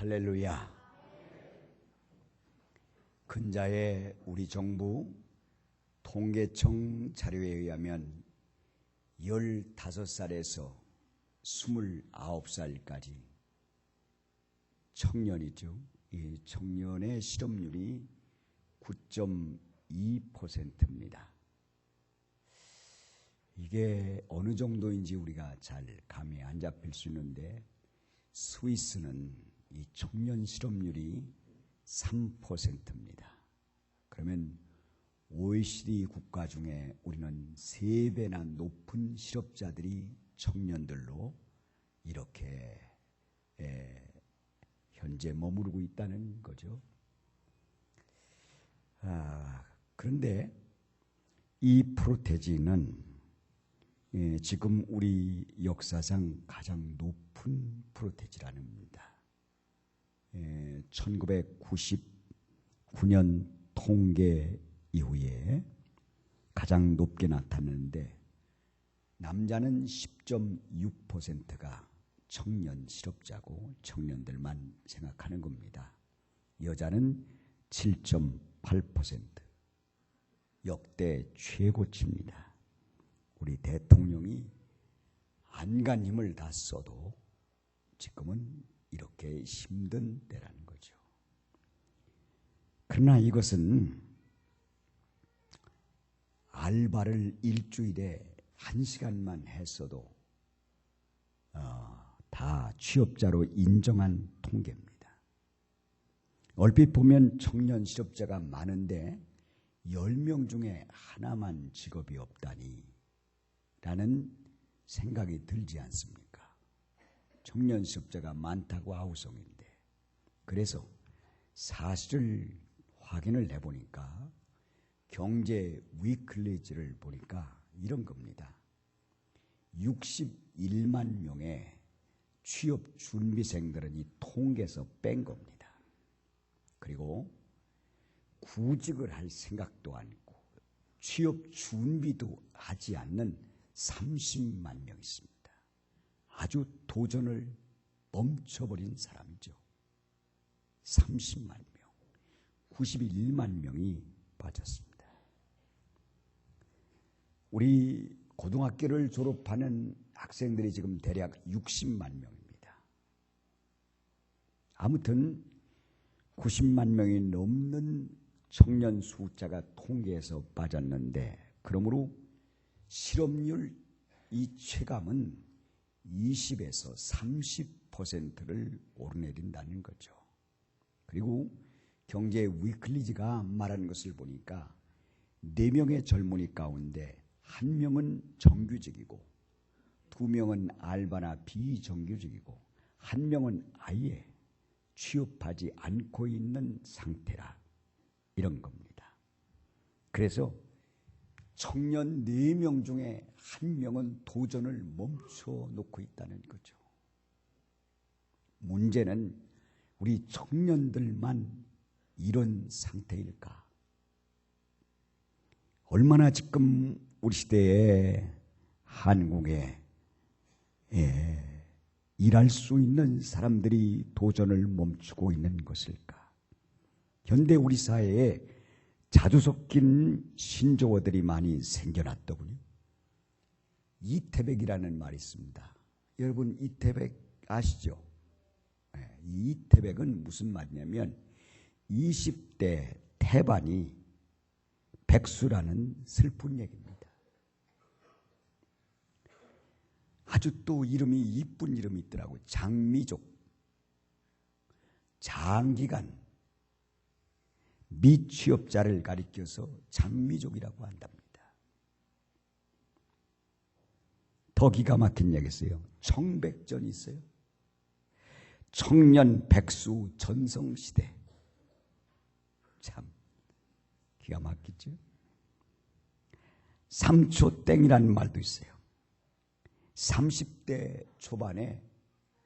할렐루야. 근자의 우리 정부 통계청 자료에 의하면 15살에서 29살까지 청년이죠. 이 청년의 실업률이 9.2%입니다. 이게 어느 정도인지 우리가 잘 감이 안 잡힐 수 있는데 스위스는 이 청년 실업률이 3%입니다. 그러면 OECD 국가 중에 우리는 3배나 높은 실업자들이 청년들로 이렇게 현재 머무르고 있다는 거죠. 그런데 이 프로테지는 지금 우리 역사상 가장 높은 프로테지라는 겁니다. 1999년 통계 이후에 가장 높게 나타나는데 남자는 10.6%가 청년 실업자고 청년들만 생각하는 겁니다. 여자는 7.8%, 역대 최고치입니다. 우리 대통령이 안간 힘을 다 써도 지금은 이렇게 힘든 때라는 거죠. 그러나 이것은 알바를 일주일에 1시간만 했어도 다 취업자로 인정한 통계입니다. 얼핏 보면 청년 실업자가 많은데 10명 중에 하나만 직업이 없다니 라는 생각이 들지 않습니까? 청년 실업자가 많다고 아우성인데, 그래서 사실을 확인을 해보니까 경제 위클리지를 보니까 이런 겁니다. 61만 명의 취업 준비생들은 이 통계에서 뺀 겁니다. 그리고 구직을 할 생각도 않고 취업 준비도 하지 않는 30만 명 있습니다. 아주 도전을 멈춰버린 사람이죠. 30만 명, 91만 명이 빠졌습니다. 우리 고등학교를 졸업하는 학생들이 지금 대략 60만 명입니다. 아무튼 90만 명이 넘는 청년 숫자가 통계에서 빠졌는데, 그러므로 실업률 이 체감은 20에서 30%를 오르내린다는 거죠. 그리고 경제 위클리지가 말하는 것을 보니까 4명의 젊은이 가운데 1명은 정규직이고 2명은 알바나 비정규직이고 1명은 아예 취업하지 않고 있는 상태라, 이런 겁니다. 그래서 청년 4명 중에 1명은 도전을 멈춰놓고 있다는 거죠. 문제는 우리 청년들만 이런 상태일까? 얼마나 지금 우리 시대에 한국에 일할 수 있는 사람들이 도전을 멈추고 있는 것일까? 현대 우리 사회에 자주 섞인 신조어들이 많이 생겨났더군요. 이태백이라는 말이 있습니다. 여러분 이태백 아시죠? 이 이태백은 무슨 말이냐면 20대 태반이 백수라는 슬픈 얘기입니다. 아주 또 이름이 이쁜 이름이 있더라고요. 장미족, 장기간 미취업자를 가리켜서 장미족이라고 한답니다. 더 기가 막힌 얘기 있어요. 청백전이 있어요. 청년 백수 전성시대. 참 기가 막히죠. 3초땡이라는 말도 있어요. 30대 초반에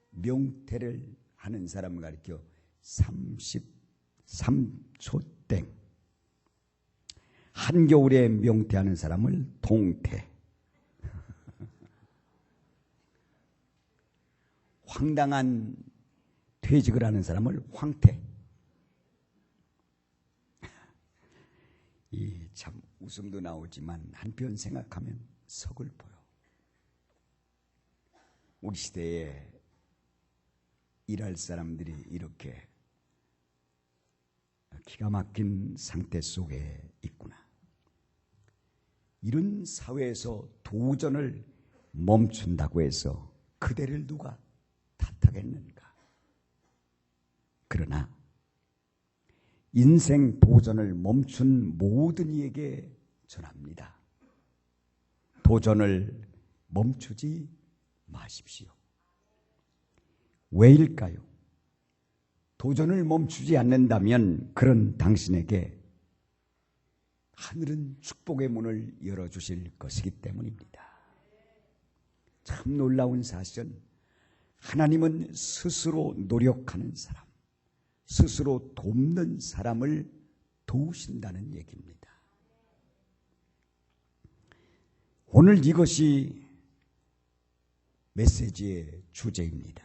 명태를 하는 사람을 가리켜 33초땡. 한겨울에 명태하는 사람을 동태. 황당한 퇴직을 하는 사람을 황태. 이 참 웃음도 나오지만 한편 생각하면 서글퍼요. 우리 시대에 일할 사람들이 이렇게 기가 막힌 상태 속에 있구나. 이런 사회에서 도전을 멈춘다고 해서 그대를 누가 탓하겠는가? 그러나 인생 도전을 멈춘 모든 이에게 전합니다. 도전을 멈추지 마십시오. 왜일까요? 도전을 멈추지 않는다면 그런 당신에게 하늘은 축복의 문을 열어주실 것이기 때문입니다. 참 놀라운 사실은 하나님은 스스로 노력하는 사람, 스스로 돕는 사람을 도우신다는 얘기입니다. 오늘 이것이 메시지의 주제입니다.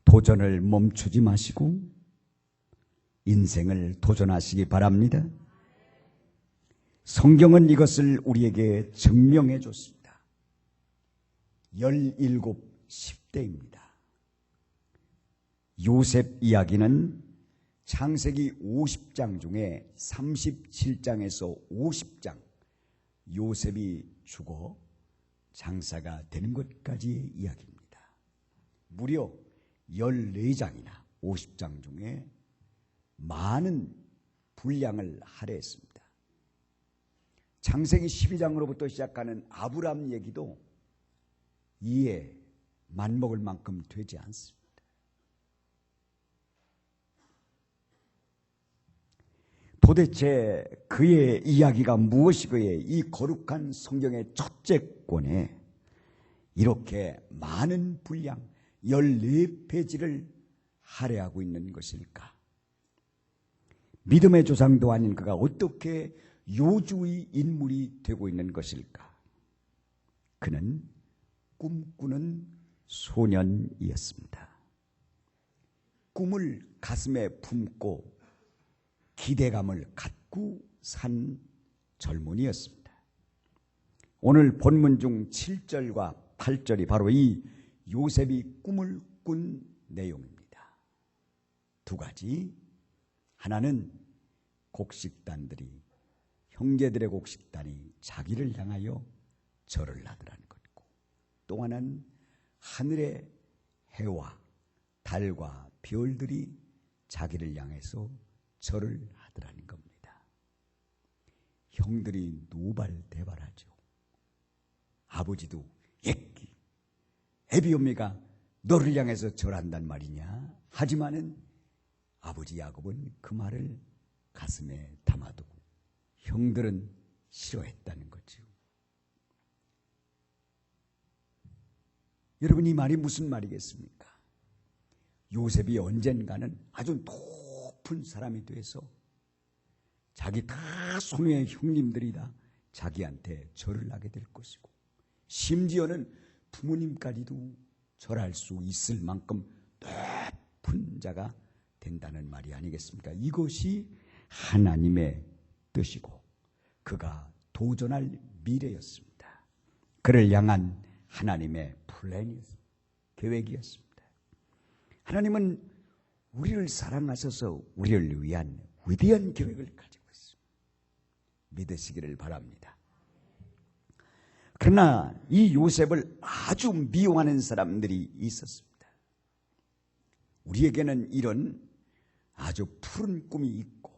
도전을 멈추지 마시고 인생을 도전하시기 바랍니다. 성경은 이것을 우리에게 증명해 줬습니다. 17, 10대입니다. 요셉 이야기는 창세기 50장 중에 37장에서 50장 요셉이 죽어 장사가 되는 것까지의 이야기입니다. 무려 14장이나 50장 중에 많은 분량을 할애했습니다. 창세기 12장으로부터 시작하는 아브람 얘기도 이에 맞먹을 만큼 되지 않습니다. 도대체 그의 이야기가 무엇이기에 이 거룩한 성경의 첫째 권에 이렇게 많은 분량 14페이지를 할애하고 있는 것일까? 믿음의 조상도 아닌 그가 어떻게 요주의 인물이 되고 있는 것일까? 그는 꿈꾸는 소년이었습니다. 꿈을 가슴에 품고 기대감을 갖고 산 젊은이였습니다. 오늘 본문 중 7절과 8절이 바로 이 요셉이 꿈을 꾼 내용입니다. 두 가지. 하나는 곡식단들이, 형제들의 곡식단이 자기를 향하여 절을 하더라는 것이고, 또 하나는 하늘의 해와 달과 별들이 자기를 향해서 절을 하더라는 겁니다. 형들이 노발대발하죠. 아버지도 예끼 에비오미가 너를 향해서 절한단 말이냐? 하지만은 아버지 야곱은 그 말을 가슴에 담아두고 형들은 싫어했다는 거죠. 여러분, 이 말이 무슨 말이겠습니까? 요셉이 언젠가는 아주 높은 사람이 돼서 자기 다 손의 형님들이 다 자기한테 절을 하게 될 것이고, 심지어는 부모님까지도 절할 수 있을 만큼 높은 자가 된다는 말이 아니겠습니까? 이것이 하나님의 뜻이고 그가 도전할 미래였습니다. 그를 향한 하나님의 플랜이었습니다. 계획이었습니다. 하나님은 우리를 사랑하셔서 우리를 위한 위대한 계획을 가지고 있습니다. 믿으시기를 바랍니다. 그러나 이 요셉을 아주 미워하는 사람들이 있었습니다. 우리에게는 이런 아주 푸른 꿈이 있고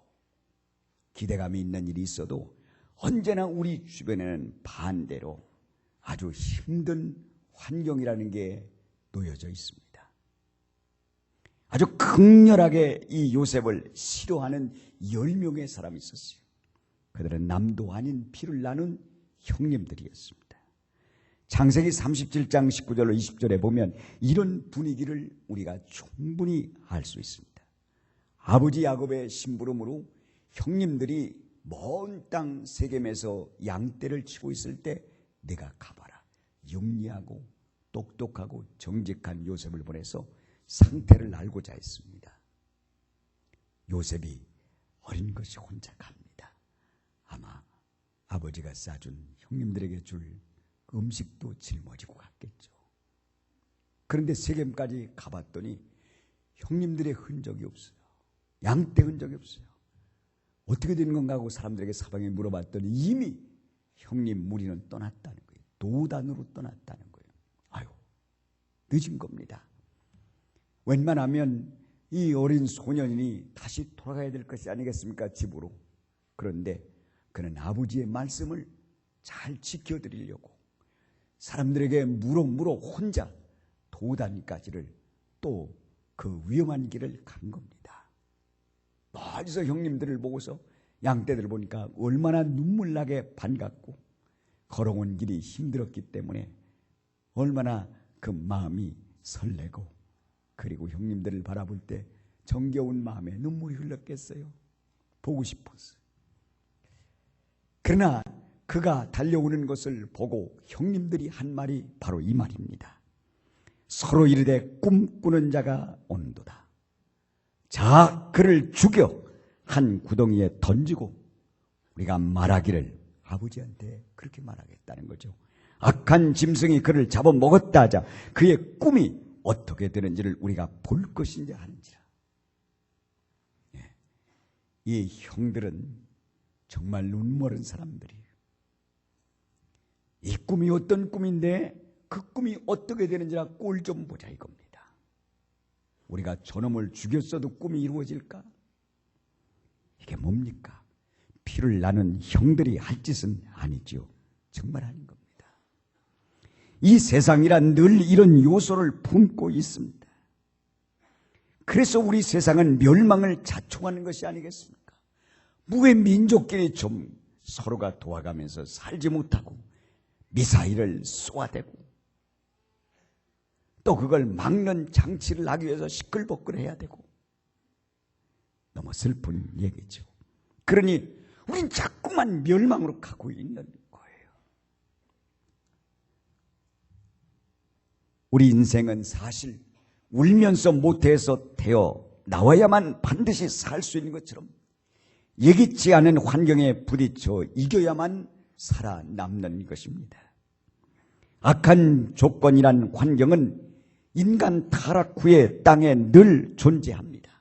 기대감이 있는 일이 있어도 언제나 우리 주변에는 반대로 아주 힘든 환경이라는 게 놓여져 있습니다. 아주 극렬하게 이 요셉을 싫어하는 10명의 사람이 있었어요. 그들은 남도 아닌 피를 나눈 형님들이었습니다. 창세기 37장 19절로 20절에 보면 이런 분위기를 우리가 충분히 알 수 있습니다. 아버지 야곱의 심부름으로 형님들이 먼 땅 세겜에서 양떼를 치고 있을 때 내가 가봐라. 영리하고 똑똑하고 정직한 요셉을 보내서 상태를 알고자 했습니다. 요셉이 어린 것이 혼자 갑니다. 아마 아버지가 싸준 형님들에게 줄 음식도 짊어지고 갔겠죠. 그런데 세겜까지 가봤더니 형님들의 흔적이 없어요. 양떼 흔적이 없어요. 어떻게 된 건가 하고 사람들에게 사방에 물어봤더니 이미 형님 무리는 떠났다는 거예요. 도단으로 떠났다는 거예요. 아유, 늦은 겁니다. 웬만하면 이 어린 소년이 다시 돌아가야 될 것이 아니겠습니까? 집으로. 그런데 그는 아버지의 말씀을 잘 지켜드리려고 사람들에게 물어 혼자 도단까지를 또 그 위험한 길을 간 겁니다. 멀리서 형님들을 보고서 양떼들을 보니까 얼마나 눈물나게 반갑고 걸어온 길이 힘들었기 때문에 얼마나 그 마음이 설레고 그리고 형님들을 바라볼 때 정겨운 마음에 눈물이 흘렀겠어요. 보고 싶었어요. 그러나 그가 달려오는 것을 보고 형님들이 한 말이 바로 이 말입니다. 서로 이르되 꿈꾸는 자가 오는도다. 자, 그를 죽여 한 구덩이에 던지고 우리가 말하기를, 아버지한테 그렇게 말하겠다는 거죠. 악한 짐승이 그를 잡아먹었다 하자 그의 꿈이 어떻게 되는지를 우리가 볼 것인지 하는지라. 이 형들은 정말 눈먼 사람들이에요. 이 꿈이 어떤 꿈인데 그 꿈이 어떻게 되는지라 꼴 좀 보자 이겁니다. 우리가 저놈을 죽였어도 꿈이 이루어질까? 이게 뭡니까? 피를 나눈 형들이 할 짓은 아니지요. 정말 아닌 겁니다. 이 세상이란 늘 이런 요소를 품고 있습니다. 그래서 우리 세상은 멸망을 자초하는 것이 아니겠습니까? 무의 민족끼리 좀 서로가 도와가면서 살지 못하고 미사일을 쏘아대고 또 그걸 막는 장치를 하기 위해서 시끌벅글해야 되고 너무 슬픈 얘기죠. 그러니 우린 자꾸만 멸망으로 가고 있는 거예요. 우리 인생은 사실 울면서 모태에서 태어 나와야만 반드시 살 수 있는 것처럼 예기치 않은 환경에 부딪혀 이겨야만 살아남는 것입니다. 악한 조건이란 환경은 인간 타락 후에 땅에 늘 존재합니다.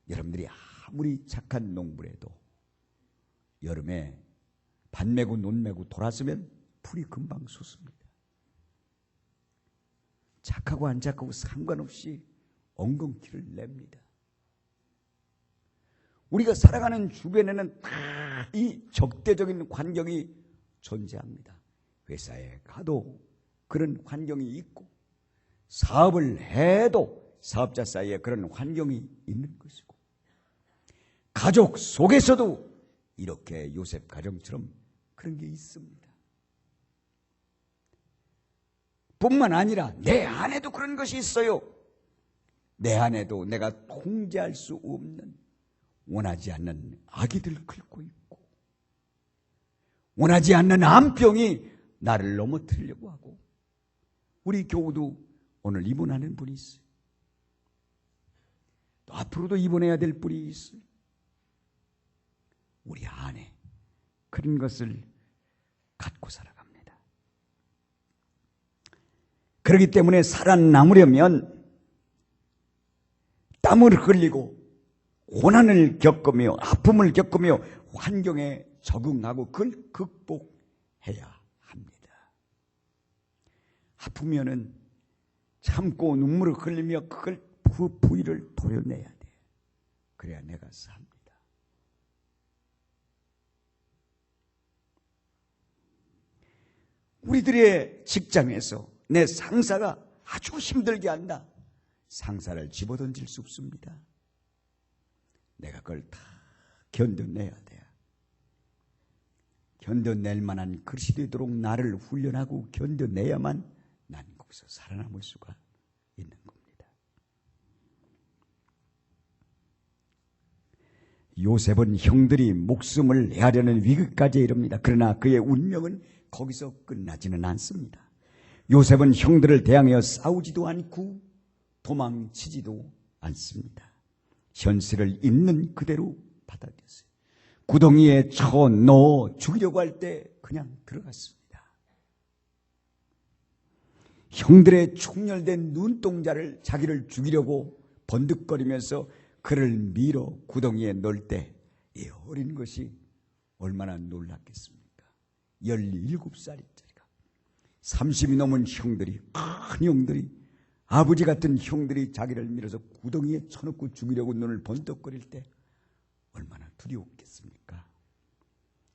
여러분들이 아무리 착한 농부라도 여름에 밭 메고 논 메고 돌았으면 풀이 금방 솟습니다. 착하고 안 착하고 상관없이 엉겅퀴를 냅니다. 우리가 살아가는 주변에는 다 이 적대적인 환경이 존재합니다. 회사에 가도 그런 환경이 있고 사업을 해도 사업자 사이에 그런 환경이 있는 것이고 가족 속에서도 이렇게 요셉 가정처럼 그런 게 있습니다. 뿐만 아니라 내 안에도 그런 것이 있어요. 내 안에도 내가 통제할 수 없는 원하지 않는 아기들 긁고 있고 원하지 않는 암병이 나를 넘어뜨리려고 하고 우리 교우도 오늘 입원하는 분이 있어요. 또 앞으로도 입원해야 될 분이 있어요. 우리 안에 그런 것을 갖고 살아갑니다. 그렇기 때문에 살아남으려면 땀을 흘리고 고난을 겪으며 아픔을 겪으며 환경에 적응하고 그걸 극복해야 합니다. 아프면은 참고 눈물을 흘리며 그걸 부위를 도려내야 돼. 그래야 내가 삽니다. 우리들의 직장에서 내 상사가 아주 힘들게 한다. 상사를 집어던질 수 없습니다. 내가 그걸 다 견뎌내야 돼요. 견뎌낼 만한 것이 되도록 나를 훈련하고 견뎌내야만 난 거기서 살아남을 수가 있는 겁니다. 요셉은 형들이 목숨을 내하려는 위기까지 이릅니다. 그러나 그의 운명은 거기서 끝나지는 않습니다. 요셉은 형들을 대항하여 싸우지도 않고 도망치지도 않습니다. 현실을 있는 그대로 받아들였어요. 구덩이에 쳐 넣어 죽이려고 할 때 그냥 들어갔습니다. 형들의 충혈된 눈동자를 자기를 죽이려고 번득거리면서 그를 밀어 구덩이에 넣을 때 이 어린 것이 얼마나 놀랐겠습니까? 17살짜리가 30이 넘은 형들이, 큰 형들이, 아버지 같은 형들이 자기를 밀어서 구덩이에 쳐놓고 죽이려고 눈을 번쩍거릴 때 얼마나 두려웠겠습니까?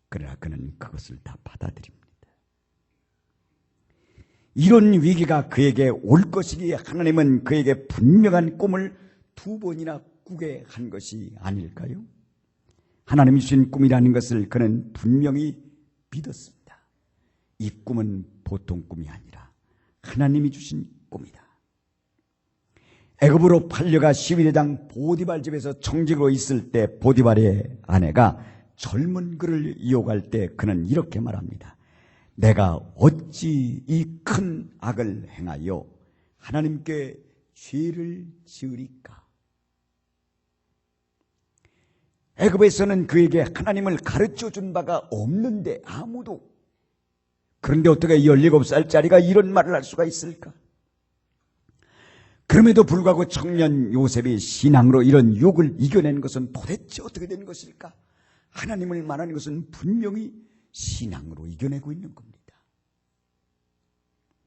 그러나 그는 그것을 다 받아들입니다. 이런 위기가 그에게 올 것이기에 하나님은 그에게 분명한 꿈을 2번이나 꾸게 한 것이 아닐까요? 하나님이 주신 꿈이라는 것을 그는 분명히 믿었습니다. 이 꿈은 보통 꿈이 아니라 하나님이 주신 꿈이다. 애굽으로 팔려가 12대장 보디발 집에서 청직으로 있을 때 보디발의 아내가 젊은 그를 유혹할 때 그는 이렇게 말합니다. 내가 어찌 이 큰 악을 행하여 하나님께 죄를 지으리까? 애굽에서는 그에게 하나님을 가르쳐준 바가 없는데 아무도. 그런데 어떻게 17살짜리가 이런 말을 할 수가 있을까? 그럼에도 불구하고 청년 요셉이 신앙으로 이런 유혹을 이겨낸 것은 도대체 어떻게 된 것일까? 하나님을 말하는 것은 분명히 신앙으로 이겨내고 있는 겁니다.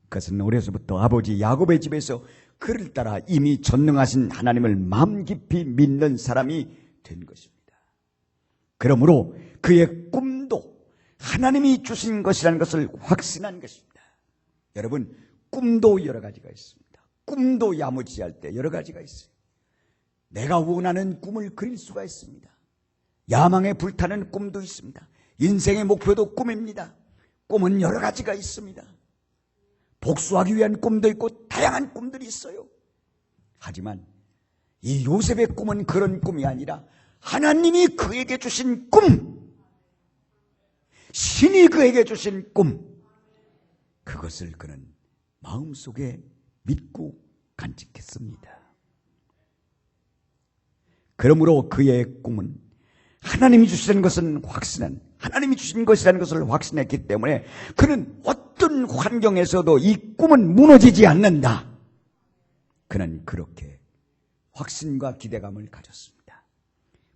그것은 어려서부터 아버지 야곱의 집에서 그를 따라 이미 전능하신 하나님을 마음 깊이 믿는 사람이 된 것입니다. 그러므로 그의 꿈도 하나님이 주신 것이라는 것을 확신한 것입니다. 여러분, 꿈도 여러 가지가 있습니다. 꿈도 야무지할 때 여러 가지가 있어요. 내가 원하는 꿈을 그릴 수가 있습니다. 야망에 불타는 꿈도 있습니다. 인생의 목표도 꿈입니다. 꿈은 여러 가지가 있습니다. 복수하기 위한 꿈도 있고 다양한 꿈들이 있어요. 하지만 이 요셉의 꿈은 그런 꿈이 아니라 하나님이 그에게 주신 꿈, 신이 그에게 주신 꿈, 그것을 그는 마음속에 믿고 간직했습니다. 그러므로 그의 꿈은 하나님이 주시는 것은 확신한, 하나님이 주신 것이라는 것을 확신했기 때문에 그는 어떤 환경에서도 이 꿈은 무너지지 않는다. 그는 그렇게 확신과 기대감을 가졌습니다.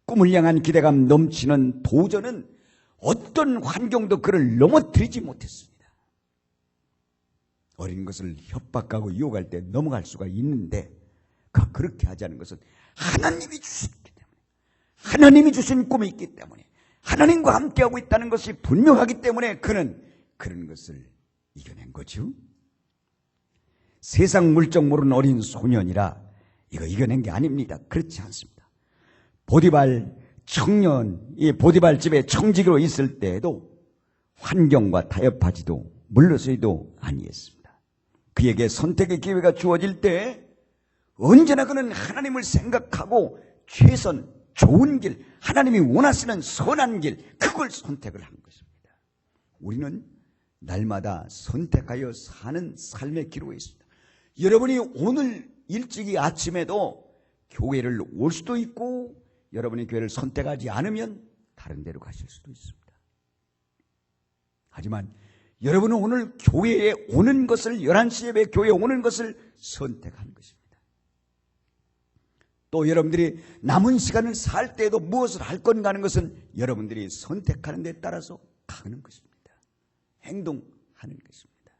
꿈을 향한 기대감 넘치는 도전은 어떤 환경도 그를 넘어뜨리지 못했습니다. 어린 것을 협박하고 유혹할 때 넘어갈 수가 있는데 그렇게 하지 않은 것은 하나님이 주셨기 때문에, 하나님이 주신 꿈이 있기 때문에, 하나님과 함께하고 있다는 것이 분명하기 때문에 그는 그런 것을 이겨낸 거죠. 세상 물정 모르는 어린 소년이라 이거 이겨낸 게 아닙니다. 그렇지 않습니다. 보디발 청년, 이 보디발 집에 청직으로 있을 때에도 환경과 타협하지도 물러서지도 아니했습니다. 그에게 선택의 기회가 주어질 때 언제나 그는 하나님을 생각하고 최선, 좋은 길, 하나님이 원하시는 선한 길, 그걸 선택을 한 것입니다. 우리는 날마다 선택하여 사는 삶의 기로에 있습니다. 여러분이 오늘 일찍이 아침에도 교회를 올 수도 있고 여러분이 교회를 선택하지 않으면 다른 데로 가실 수도 있습니다. 하지만 여러분은 오늘 교회에 오는 것을, 11시 예배 교회에 오는 것을 선택한 것입니다. 또 여러분들이 남은 시간을 살 때에도 무엇을 할 건가 하는 것은 여러분들이 선택하는 데 따라서 가는 것입니다. 행동하는 것입니다.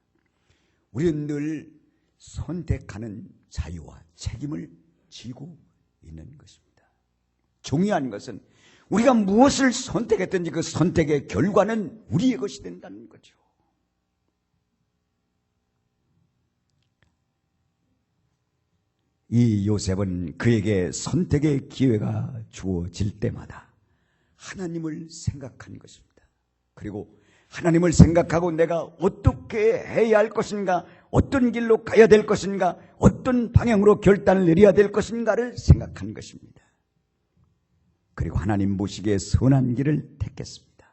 우리는 늘 선택하는 자유와 책임을 지고 있는 것입니다. 중요한 것은 우리가 무엇을 선택했든지 그 선택의 결과는 우리의 것이 된다는 거죠. 이 요셉은 그에게 선택의 기회가 주어질 때마다 하나님을 생각한 것입니다. 그리고 하나님을 생각하고 내가 어떻게 해야 할 것인가, 어떤 길로 가야 될 것인가, 어떤 방향으로 결단을 내려야 될 것인가를 생각한 것입니다. 그리고 하나님 보시기에 선한 길을 택했습니다.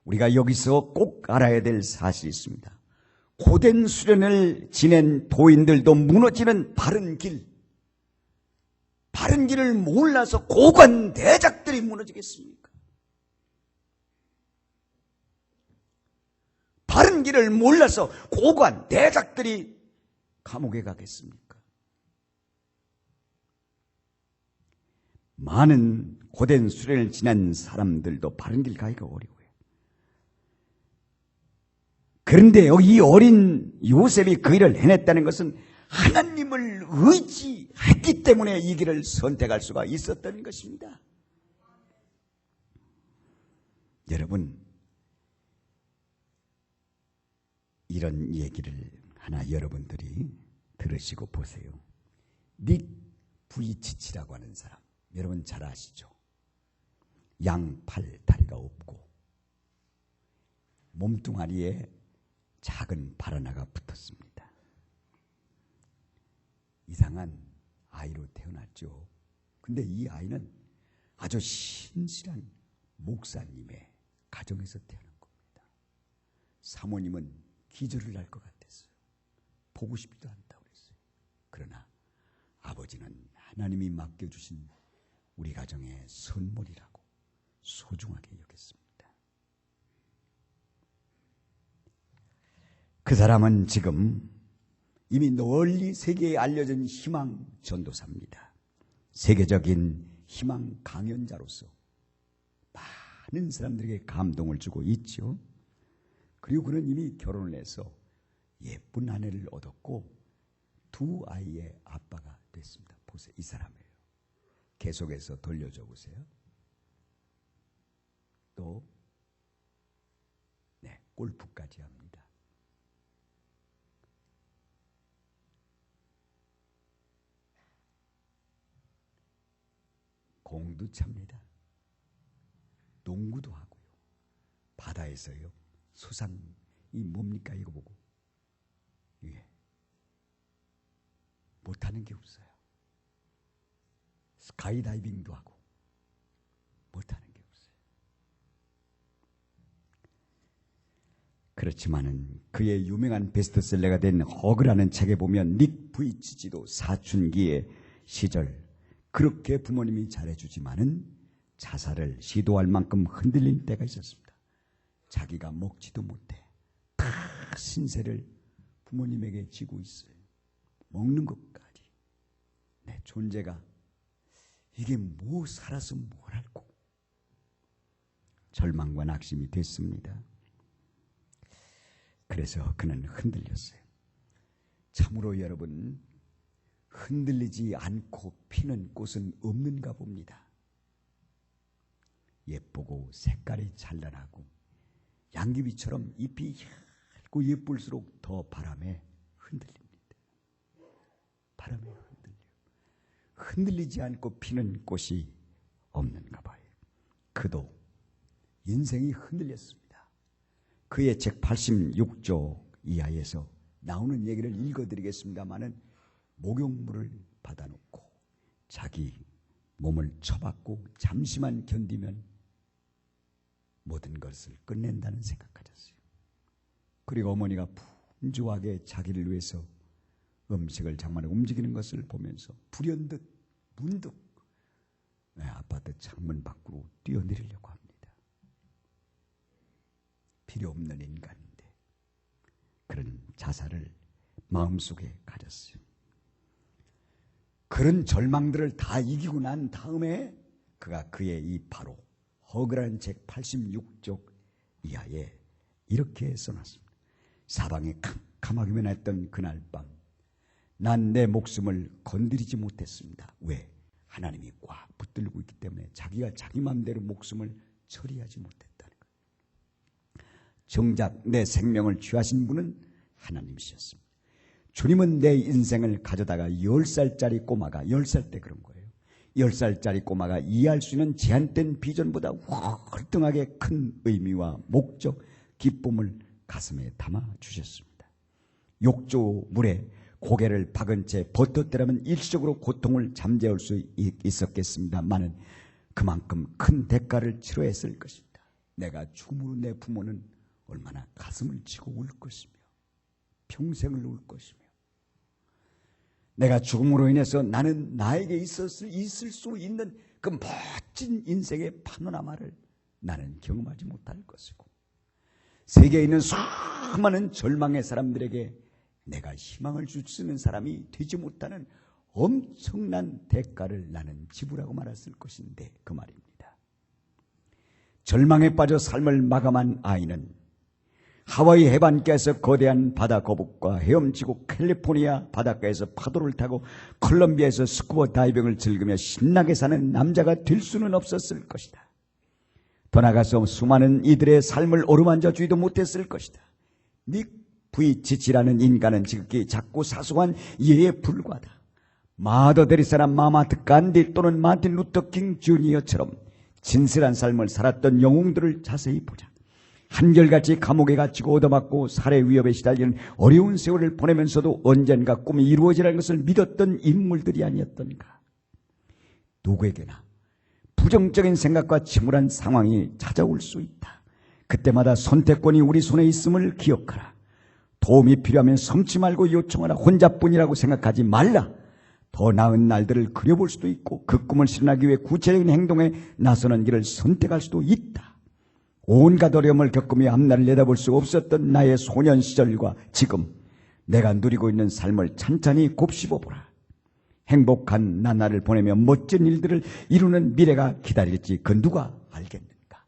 우리가 여기서 꼭 알아야 될 사실이 있습니다. 고된 수련을 지낸 도인들도 무너지는 바른 길을 몰라서 고관 대작들이 무너지겠습니까? 바른 길을 몰라서 고관 대작들이 감옥에 가겠습니까? 많은 고된 수련을 지난 사람들도 바른 길 가기가 어려워요. 그런데 이 어린 요셉이 그 일을 해냈다는 것은 하나님을 의지했기 때문에 이 길을 선택할 수가 있었던 것입니다. 여러분, 이런 얘기를 하나 여러분들이 들으시고 보세요. 닉 부이치치라고 하는 사람, 여러분 잘 아시죠? 양팔 다리가 없고 몸뚱아리에 작은 발 하나가 붙었습니다. 이상한 아이로 태어났죠. 근데 이 아이는 아주 신실한 목사님의 가정에서 태어난 겁니다. 사모님은 기절을 할 것 같았어요. 보고 싶지도 않다고 그랬어요. 그러나 아버지는 하나님이 맡겨주신 우리 가정의 선물이라고 소중하게 여겼습니다. 그 사람은 지금 이미 널리 세계에 알려진 희망 전도사입니다. 세계적인 희망 강연자로서 많은 사람들에게 감동을 주고 있죠. 그리고 그는 이미 결혼을 해서 예쁜 아내를 얻었고 두 아이의 아빠가 됐습니다. 보세요. 이 사람이에요. 계속해서 돌려줘 보세요. 또 골프까지 합니다. 공도 찹니다. 농구도 하고요. 바다에서요. 수상이 뭡니까 이거 보고. 예. 못하는 게 없어요. 스카이다이빙도 하고 못하는 게 없어요. 그렇지만은 그의 유명한 베스트셀러가 된 허그라는 책에 보면 닉 부이치치도 사춘기의 시절 그렇게 부모님이 잘해주지만은 자살을 시도할 만큼 흔들린 때가 있었습니다. 자기가 먹지도 못해 다 신세를 부모님에게 지고 있어요. 먹는 것까지. 내 존재가 이게 뭐 살아서 뭘 할고 절망과 낙심이 됐습니다. 그래서 그는 흔들렸어요. 참으로 여러분, 흔들리지 않고 피는 꽃은 없는가 봅니다. 예쁘고 색깔이 찬란하고 양귀비처럼 잎이 얇고 예쁠수록 더 바람에 흔들립니다. 바람에 흔들려요. 흔들리지 않고 피는 꽃이 없는가 봐요. 그도 인생이 흔들렸습니다. 그의 책 86조 이하에서 나오는 얘기를 읽어드리겠습니다마는 목욕물을 받아놓고 자기 몸을 쳐박고 잠시만 견디면 모든 것을 끝낸다는 생각 가졌어요. 그리고 어머니가 분주하게 자기를 위해서 음식을 장만에 움직이는 것을 보면서 불현듯 문득 아파트 창문 밖으로 뛰어내리려고 합니다. 필요 없는 인간인데 그런 자살을 마음속에 가졌어요. 그런 절망들을 다 이기고 난 다음에 그가 그의 이 바로 허그라는 책 86쪽 이하에 이렇게 써놨습니다. 사방에 캄캄하게 변했던 그날 밤 난 내 목숨을 건드리지 못했습니다. 왜? 하나님이 꽉 붙들고 있기 때문에 자기가 자기 마음대로 목숨을 처리하지 못했다는 거예요. 정작 내 생명을 취하신 분은 하나님이셨습니다. 주님은 내 인생을 가져다가 10살짜리 꼬마가 10살 때 그런 거예요. 10살짜리 꼬마가 이해할 수 있는 제한된 비전보다 월등하게 큰 의미와 목적, 기쁨을 가슴에 담아 주셨습니다. 욕조물에 고개를 박은 채 버텼더라면 일시적으로 고통을 잠재울 수 있었겠습니다만은 그만큼 큰 대가를 치러했을 것입니다. 내가 죽음으로 내 부모는 얼마나 가슴을 치고 울 것이며 평생을 울 것이며 내가 죽음으로 인해서 나는 나에게 있을 수 있는 그 멋진 인생의 파노라마를 나는 경험하지 못할 것이고 세계에 있는 수많은 절망의 사람들에게 내가 희망을 줄 수 있는 사람이 되지 못하는 엄청난 대가를 나는 지불하고 말았을 것인데 그 말입니다. 절망에 빠져 삶을 마감한 아이는 하와이 해변가에서 거대한 바다 거북과 헤엄치고 캘리포니아 바닷가에서 파도를 타고 콜롬비아에서 스쿠버 다이빙을 즐기며 신나게 사는 남자가 될 수는 없었을 것이다. 더 나아가서 수많은 이들의 삶을 어루만져 주지도 못했을 것이다. 닉 부이치치라는 인간은 지극히 작고 사소한 예에 불과하다. 마더 데리사나 마마트 간디 또는 마틴 루터 킹 주니어처럼 진실한 삶을 살았던 영웅들을 자세히 보자. 한결같이 감옥에 갇히고 얻어맞고 살해 위협에 시달리는 어려운 세월을 보내면서도 언젠가 꿈이 이루어지라는 것을 믿었던 인물들이 아니었던가. 누구에게나 부정적인 생각과 침울한 상황이 찾아올 수 있다. 그때마다 선택권이 우리 손에 있음을 기억하라. 도움이 필요하면 섬지 말고 요청하라. 혼자뿐이라고 생각하지 말라. 더 나은 날들을 그려볼 수도 있고 그 꿈을 실현하기 위해 구체적인 행동에 나서는 길을 선택할 수도 있다. 온갖 어려움을 겪으며 앞날을 내다볼 수 없었던 나의 소년 시절과 지금 내가 누리고 있는 삶을 찬찬히 곱씹어보라. 행복한 나날을 보내며 멋진 일들을 이루는 미래가 기다릴지 그 누가 알겠는가.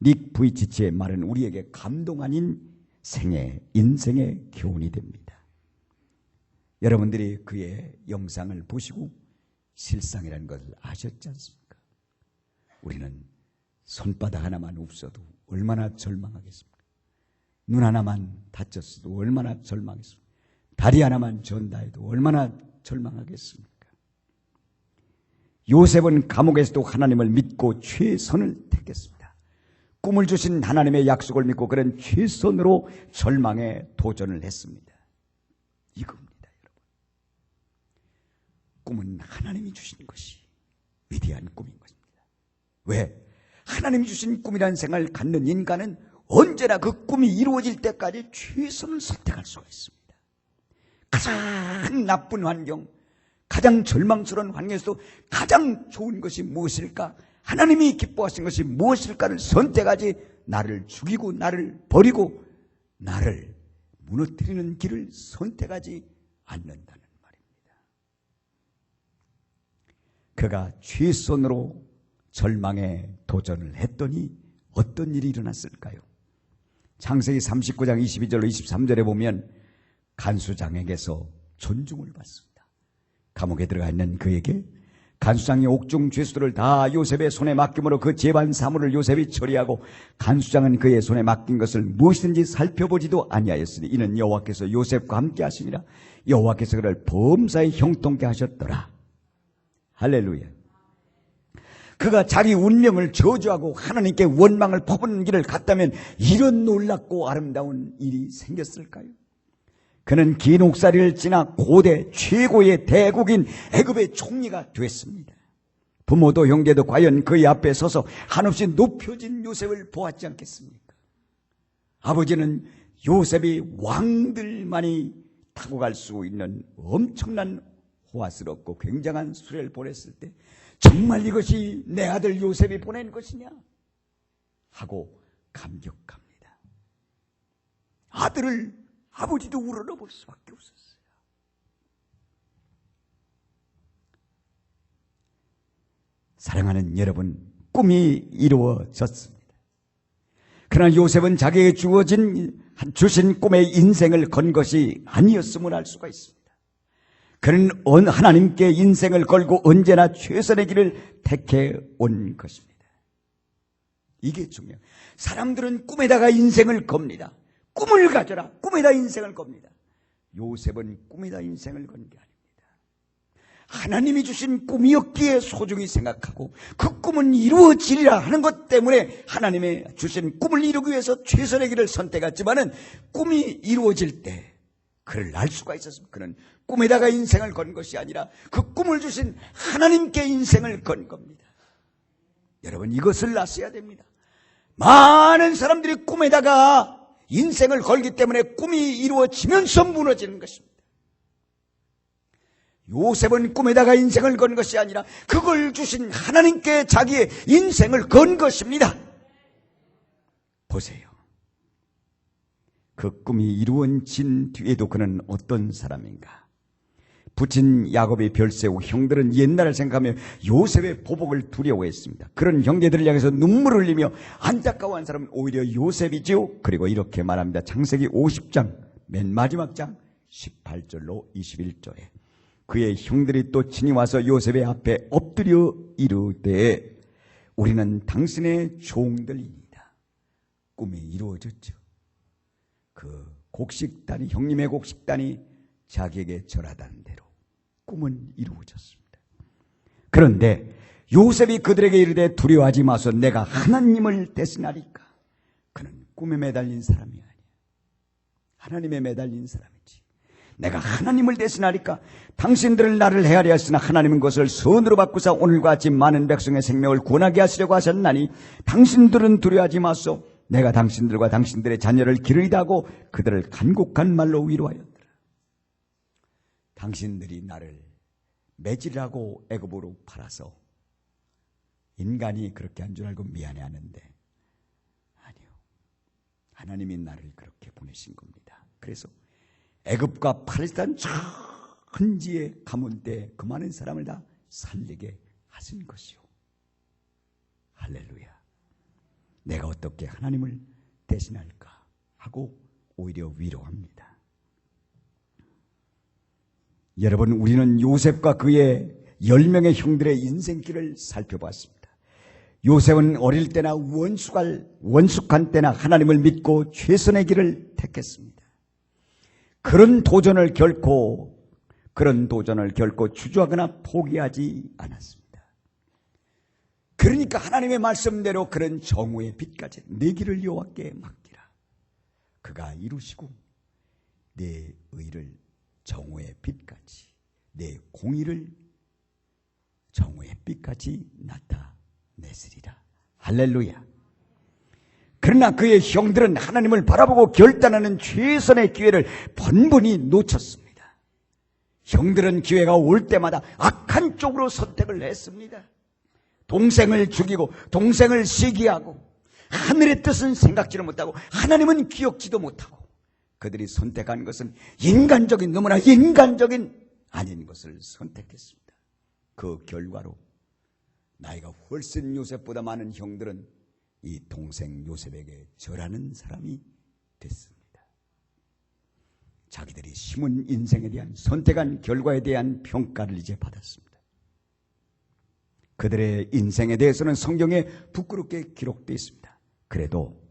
닉 부이치치의 말은 우리에게 감동 아닌 인생의 교훈이 됩니다. 여러분들이 그의 영상을 보시고 실상이라는 것을 아셨지 않습니까? 우리는 손바닥 하나만 없어도 얼마나 절망하겠습니까? 눈 하나만 다쳤어도 얼마나 절망했습니까? 다리 하나만 전다해도 얼마나 절망하겠습니까? 요셉은 감옥에서도 하나님을 믿고 최선을 택했습니다. 꿈을 주신 하나님의 약속을 믿고 그런 최선으로 절망에 도전을 했습니다. 이겁니다, 여러분. 꿈은 하나님이 주신 것이 위대한 꿈인 것입니다. 왜? 하나님이 주신 꿈이라는 생각을 갖는 인간은 언제나 그 꿈이 이루어질 때까지 최선을 선택할 수가 있습니다. 가장 나쁜 환경, 가장 절망스러운 환경에서도 가장 좋은 것이 무엇일까? 하나님이 기뻐하신 것이 무엇일까를 선택하지 나를 죽이고 나를 버리고 나를 무너뜨리는 길을 선택하지 않는다는 말입니다. 그가 최선으로 절망에 도전을 했더니 어떤 일이 일어났을까요? 창세기 39장 22절로 23절에 보면 간수장에게서 존중을 받습니다. 감옥에 들어가 있는 그에게 간수장이 옥중 죄수들을 다 요셉의 손에 맡김으로 그 재반 사물을 요셉이 처리하고 간수장은 그의 손에 맡긴 것을 무엇이든지 살펴보지도 아니하였으니 이는 여호와께서 요셉과 함께 하시니라. 여호와께서 그를 범사에 형통케 하셨더라. 할렐루야. 그가 자기 운명을 저주하고 하나님께 원망을 퍼붓는 길을 갔다면 이런 놀랍고 아름다운 일이 생겼을까요? 그는 긴 옥살이를 지나 고대 최고의 대국인 애굽의 총리가 됐습니다. 부모도 형제도 과연 그의 앞에 서서 한없이 높여진 요셉을 보았지 않겠습니까? 아버지는 요셉이 왕들만이 타고 갈 수 있는 엄청난 호화스럽고 굉장한 수레를 보냈을 때 정말 이것이 내 아들 요셉이 보낸 것이냐 하고 감격합니다. 아들을 아버지도 우러러볼 수밖에 없었어요. 사랑하는 여러분, 꿈이 이루어졌습니다. 그러나 요셉은 자기에게 주신 꿈의 인생을 건 것이 아니었음을 알 수가 있습니다. 그는 하나님께 인생을 걸고 언제나 최선의 길을 택해 온 것입니다. 이게 중요해요. 사람들은 꿈에다가 인생을 겁니다. 꿈을 가져라. 꿈에다 인생을 겁니다. 요셉은 꿈에다 인생을 건 게 아닙니다. 하나님이 주신 꿈이었기에 소중히 생각하고 그 꿈은 이루어지리라 하는 것 때문에 하나님의 주신 꿈을 이루기 위해서 최선의 길을 선택했지만은 꿈이 이루어질 때 그를 알 수가 있었습니다. 그는 꿈에다가 인생을 건 것이 아니라 그 꿈을 주신 하나님께 인생을 건 겁니다. 여러분, 이것을 아셔야 됩니다. 많은 사람들이 꿈에다가 인생을 걸기 때문에 꿈이 이루어지면서 무너지는 것입니다. 요셉은 꿈에다가 인생을 건 것이 아니라 그걸 주신 하나님께 자기의 인생을 건 것입니다. 보세요. 그 꿈이 이루어진 뒤에도 그는 어떤 사람인가? 부친 야곱이 별세고 형들은 옛날을 생각하며 요셉의 보복을 두려워했습니다. 그런 형제들을 향해서 눈물을 흘리며 안타까워한 사람은 오히려 요셉이지요. 그리고 이렇게 말합니다. 창세기 50장 맨 마지막 장 18절로 21절에 그의 형들이 또 친히 와서 요셉의 앞에 엎드려 이르되 우리는 당신의 종들입니다. 꿈이 이루어졌죠. 그 곡식단이 형님의 곡식단이 자기에게 절하다는 대로 꿈은 이루어졌습니다. 그런데 요셉이 그들에게 이르되 두려워하지 마소 내가 하나님을 대신하리까. 그는 꿈에 매달린 사람이 아니야. 하나님에 매달린 사람이지. 내가 하나님을 대신하리까. 당신들을 나를 헤아려 하시나 하나님은 것을 선으로 바꾸사 오늘과 같이 많은 백성의 생명을 구원하게 하시려고 하셨나니 당신들은 두려워하지 마소. 내가 당신들과 당신들의 자녀를 기르리다 하고 그들을 간곡한 말로 위로하였더라. 당신들이 나를 매질하고 애굽으로 팔아서 인간이 그렇게 한 줄 알고 미안해하는데 아니요. 하나님이 나를 그렇게 보내신 겁니다. 그래서 애굽과 팔레스타인 천지에 가문 때 그 많은 사람을 다 살리게 하신 것이요. 할렐루야. 내가 어떻게 하나님을 대신할까 하고 오히려 위로합니다. 여러분, 우리는 요셉과 그의 10명의 형들의 인생길을 살펴봤습니다. 요셉은 어릴 때나 원숙한 때나 하나님을 믿고 최선의 길을 택했습니다. 그런 도전을 결코 주저하거나 포기하지 않았습니다. 그러니까 하나님의 말씀대로 그런 정오의 빛까지 내 길을 여호와께 맡기라. 그가 이루시고 내 의를 정오의 빛까지 내 공의를 정오의 빛까지 나타내시리라. 할렐루야. 그러나 그의 형들은 하나님을 바라보고 결단하는 최선의 기회를 번번이 놓쳤습니다. 형들은 기회가 올 때마다 악한 쪽으로 선택을 했습니다. 동생을 죽이고 동생을 시기하고 하늘의 뜻은 생각지를 못하고 하나님은 기억지도 못하고 그들이 선택한 것은 너무나 인간적인 아닌 것을 선택했습니다. 그 결과로 나이가 훨씬 요셉보다 많은 형들은 이 동생 요셉에게 절하는 사람이 됐습니다. 자기들이 심은 인생에 대한 선택한 결과에 대한 평가를 이제 받았습니다. 그들의 인생에 대해서는 성경에 부끄럽게 기록되어 있습니다. 그래도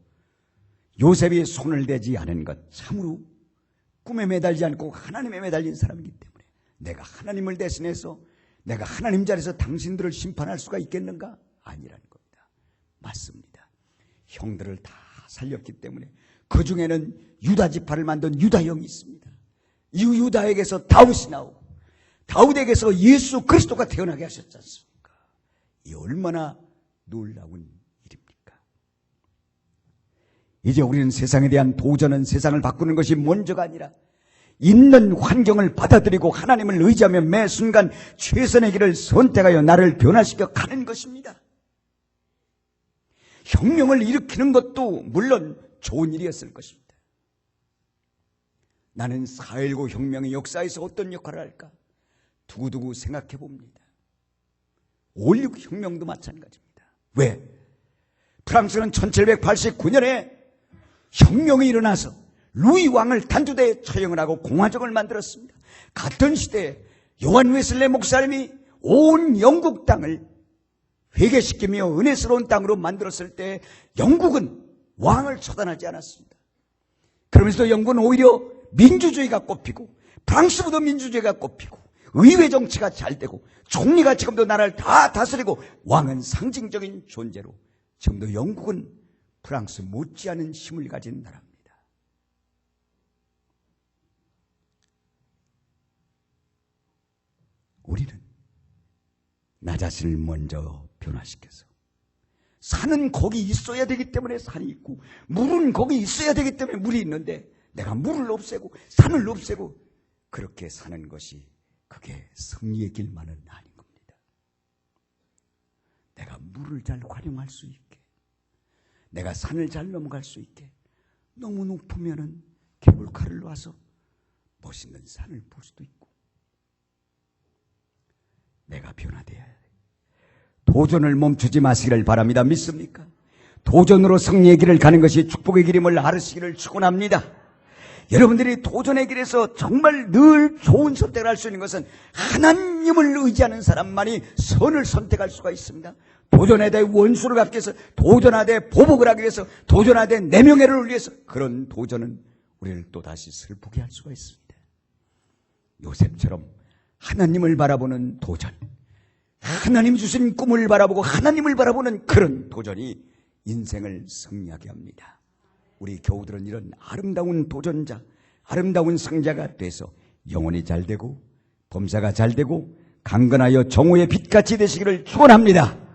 요셉이 손을 대지 않은 것 참으로 꿈에 매달지 않고 하나님에 매달린 사람이기 때문에 내가 하나님을 대신해서 내가 하나님 자리에서 당신들을 심판할 수가 있겠는가? 아니라는 겁니다. 맞습니다. 형들을 다 살렸기 때문에 그 중에는 유다 지파를 만든 유다 형이 있습니다. 이 유다에게서 다윗이 나오고 다윗에게서 예수 그리스도가 태어나게 하셨지 않습니까? 이 얼마나 놀라운 일입니까? 이제 우리는 세상에 대한 도전은 세상을 바꾸는 것이 먼저가 아니라 있는 환경을 받아들이고 하나님을 의지하며 매 순간 최선의 길을 선택하여 나를 변화시켜 가는 것입니다. 혁명을 일으키는 것도 물론 좋은 일이었을 것입니다. 나는 4.19 혁명의 역사에서 어떤 역할을 할까? 두고두고 생각해 봅니다. 5.16 혁명도 마찬가지입니다. 왜? 프랑스는 1789년에 혁명이 일어나서 루이 왕을 단두대에 처형을 하고 공화정을 만들었습니다. 같은 시대에 요한 웨슬레 목사님이 온 영국 땅을 회개시키며 은혜스러운 땅으로 만들었을 때 영국은 왕을 처단하지 않았습니다. 그러면서 영국은 오히려 민주주의가 꼽히고 프랑스보다 민주주의가 꼽히고 의회 정치가 잘 되고 총리가 지금도 나라를 다 다스리고 왕은 상징적인 존재로 지금도 영국은 프랑스 못지않은 힘을 가진 나라입니다. 우리는 나 자신을 먼저 변화시켜서 산은 거기 있어야 되기 때문에 산이 있고 물은 거기 있어야 되기 때문에 물이 있는데 내가 물을 없애고 산을 없애고 그렇게 사는 것이 그게 승리의 길만은 아닌 겁니다. 내가 물을 잘 활용할 수 있게, 내가 산을 잘 넘어갈 수 있게, 너무 높으면은 케이블카를 놔서 멋있는 산을 볼 수도 있고, 내가 변화되어야 돼. 도전을 멈추지 마시기를 바랍니다. 믿습니까? 도전으로 승리의 길을 가는 것이 축복의 길임을 알으시기를 축원합니다. 여러분들이 도전의 길에서 정말 늘 좋은 선택을 할 수 있는 것은 하나님을 의지하는 사람만이 선을 선택할 수가 있습니다. 도전하되 원수를 갚기 위해서, 도전하되 보복을 하기 위해서, 도전하되 내 명예를 위해서, 그런 도전은 우리를 또다시 슬프게 할 수가 있습니다. 요셉처럼 하나님을 바라보는 도전, 하나님 주신 꿈을 바라보고 하나님을 바라보는 그런 도전이 인생을 승리하게 합니다. 우리 교우들은 이런 아름다운 도전자, 아름다운 승자가 돼서 영혼이 잘 되고 범사가 잘 되고 강건하여 정오의 빛같이 되시기를 축원합니다.